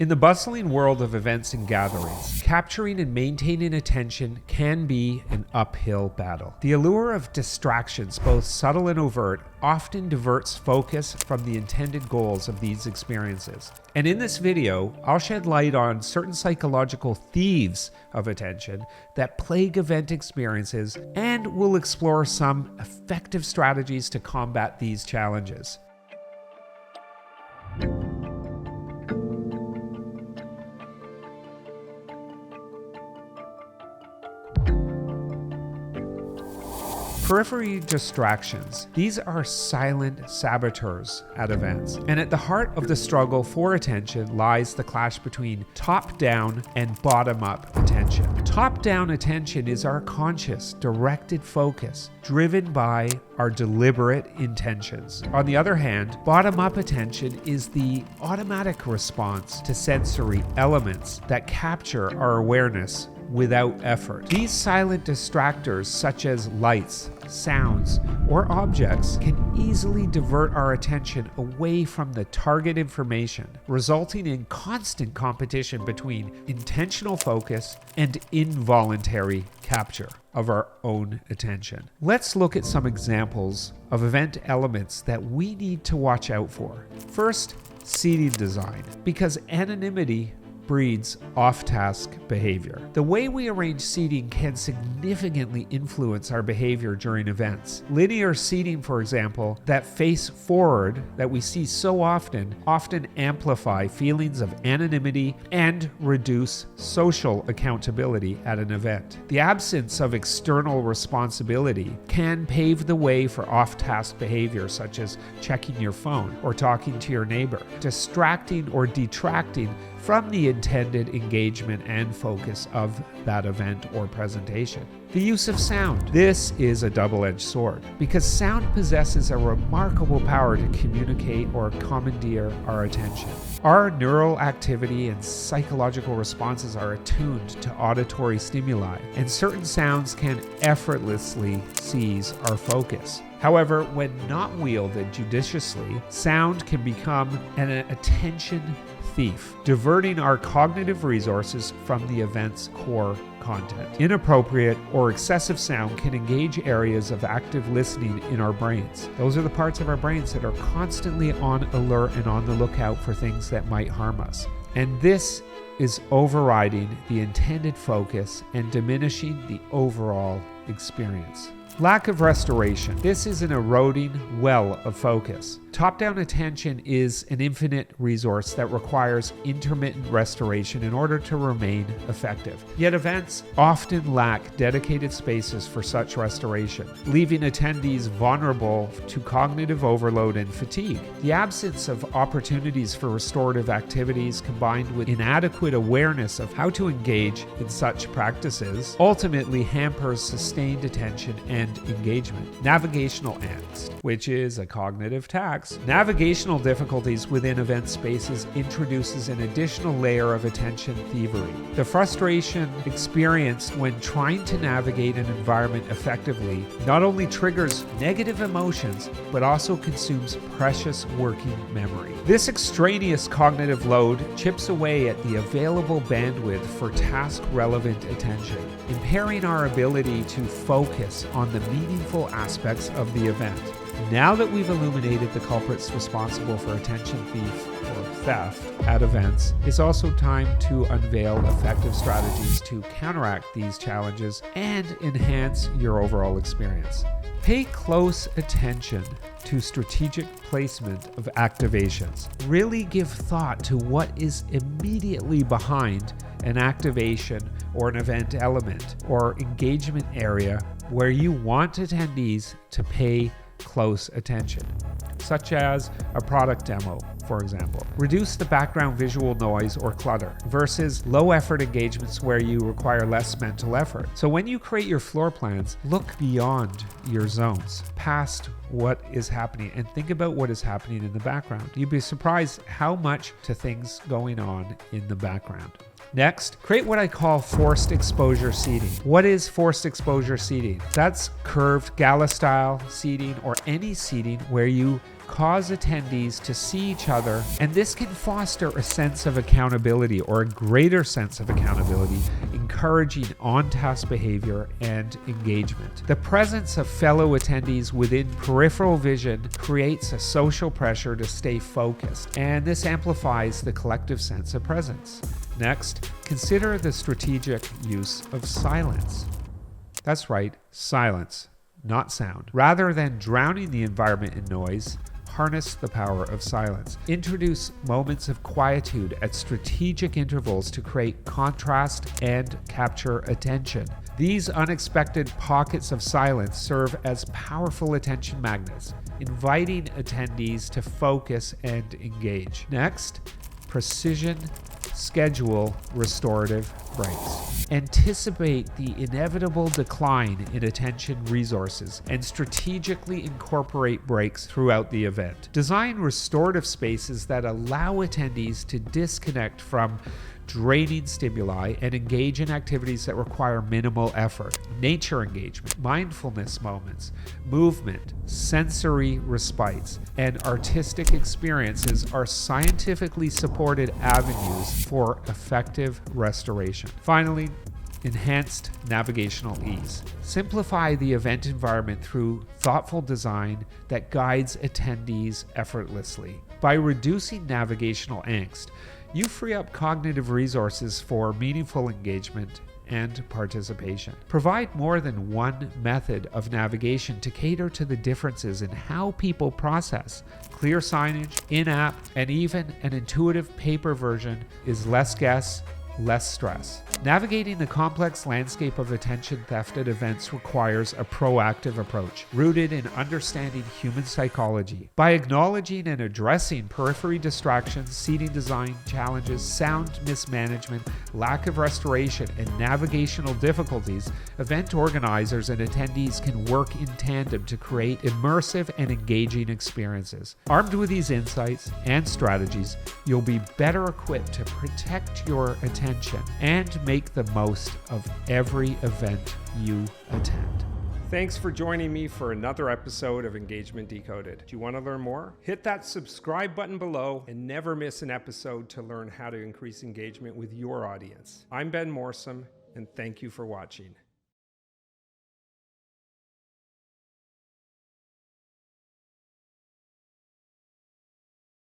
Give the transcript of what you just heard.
In the bustling world of events and gatherings, capturing and maintaining attention can be an uphill battle. The allure of distractions, both subtle and overt, often diverts focus from the intended goals of these experiences. And in this video, I'll shed light on certain psychological thieves of attention that plague event experiences, and we'll explore some effective strategies to combat these challenges. Periphery distractions. These are silent saboteurs at events. And at the heart of the struggle for attention lies the clash between top-down and bottom-up attention. Top-down attention is our conscious, directed focus, driven by our deliberate intentions. On the other hand, bottom-up attention is the automatic response to sensory elements that capture our awareness without effort. These silent distractors, such as lights, sounds, or objects, can easily divert our attention away from the target information, resulting in constant competition between intentional focus and involuntary capture of our own attention. Let's look at some examples of event elements that we need to watch out for. First, seating design, because anonymity breeds off-task behavior. The way we arrange seating can significantly influence our behavior during events. Linear seating, for example, that face forward that we see so often amplify feelings of anonymity and reduce social accountability at an event. The absence of external responsibility can pave the way for off-task behavior, such as checking your phone or talking to your neighbor, distracting or detracting from the intended engagement and focus of that event or presentation. The use of sound. This is a double-edged sword because sound possesses a remarkable power to communicate or commandeer our attention. Our neural activity and psychological responses are attuned to auditory stimuli, and certain sounds can effortlessly seize our focus. However, when not wielded judiciously, sound can become an attention thief, diverting our cognitive resources from the event's core content. Inappropriate or excessive sound can engage areas of active listening in our brains. Those are the parts of our brains that are constantly on alert and on the lookout for things that might harm us. And this is overriding the intended focus and diminishing the overall experience. Lack of restoration. This is an eroding well of focus. Top-down attention is an infinite resource that requires intermittent restoration in order to remain effective. Yet events often lack dedicated spaces for such restoration, leaving attendees vulnerable to cognitive overload and fatigue. The absence of opportunities for restorative activities combined with inadequate awareness of how to engage in such practices ultimately hampers sustained attention and engagement. Navigational angst, which is a cognitive tax. Navigational difficulties within event spaces introduces an additional layer of attention thievery. The frustration experienced when trying to navigate an environment effectively not only triggers negative emotions, but also consumes precious working memory. This extraneous cognitive load chips away at the available bandwidth for task-relevant attention, impairing our ability to focus on the meaningful aspects of the event. Now that we've illuminated the culprits responsible for attention thief or theft at events, it's also time to unveil effective strategies to counteract these challenges and enhance your overall experience. Pay close attention to strategic placement of activations. Really give thought to what is immediately behind an activation or an event element or engagement area where you want attendees to pay close attention, such as a product demo, for example. Reduce the background visual noise or clutter versus low effort engagements where you require less mental effort. So when you create your floor plans, look beyond your zones, past what is happening, and think about what is happening in the background. You'd be surprised how much to things going on in the background. Next, create what I call forced exposure seating. What is forced exposure seating? That's curved gala style seating or any seating where you cause attendees to see each other, and this can foster a sense of accountability or a greater sense of accountability, encouraging on-task behavior and engagement. The presence of fellow attendees within peripheral vision creates a social pressure to stay focused, and this amplifies the collective sense of presence. Next, consider the strategic use of silence. That's right, silence, not sound. Rather than drowning the environment in noise, harness the power of silence. Introduce moments of quietude at strategic intervals to create contrast and capture attention. These unexpected pockets of silence serve as powerful attention magnets, inviting attendees to focus and engage. Next, precision schedule restorative breaks. Anticipate the inevitable decline in attention resources and strategically incorporate breaks throughout the event. Design restorative spaces that allow attendees to disconnect from draining stimuli and engage in activities that require minimal effort. Nature engagement, mindfulness moments, movement, sensory respites, and artistic experiences are scientifically supported avenues for effective restoration. Finally, enhanced navigational ease. Simplify the event environment through thoughtful design that guides attendees effortlessly. By reducing navigational angst, you free up cognitive resources for meaningful engagement and participation. Provide more than one method of navigation to cater to the differences in how people process. Clear signage, in-app, and even an intuitive paper version is less guess, less stress. Navigating the complex landscape of attention theft at events requires a proactive approach, rooted in understanding human psychology. By acknowledging and addressing periphery distractions, seating design challenges, sound mismanagement, lack of restoration, and navigational difficulties, event organizers and attendees can work in tandem to create immersive and engaging experiences. Armed with these insights and strategies, you'll be better equipped to protect your attention and make the most of every event you attend. Thanks for joining me for another episode of Engagement Decoded. Do you want to learn more? Hit that subscribe button below and never miss an episode to learn how to increase engagement with your audience. I'm Ben Morsum, and thank you for watching.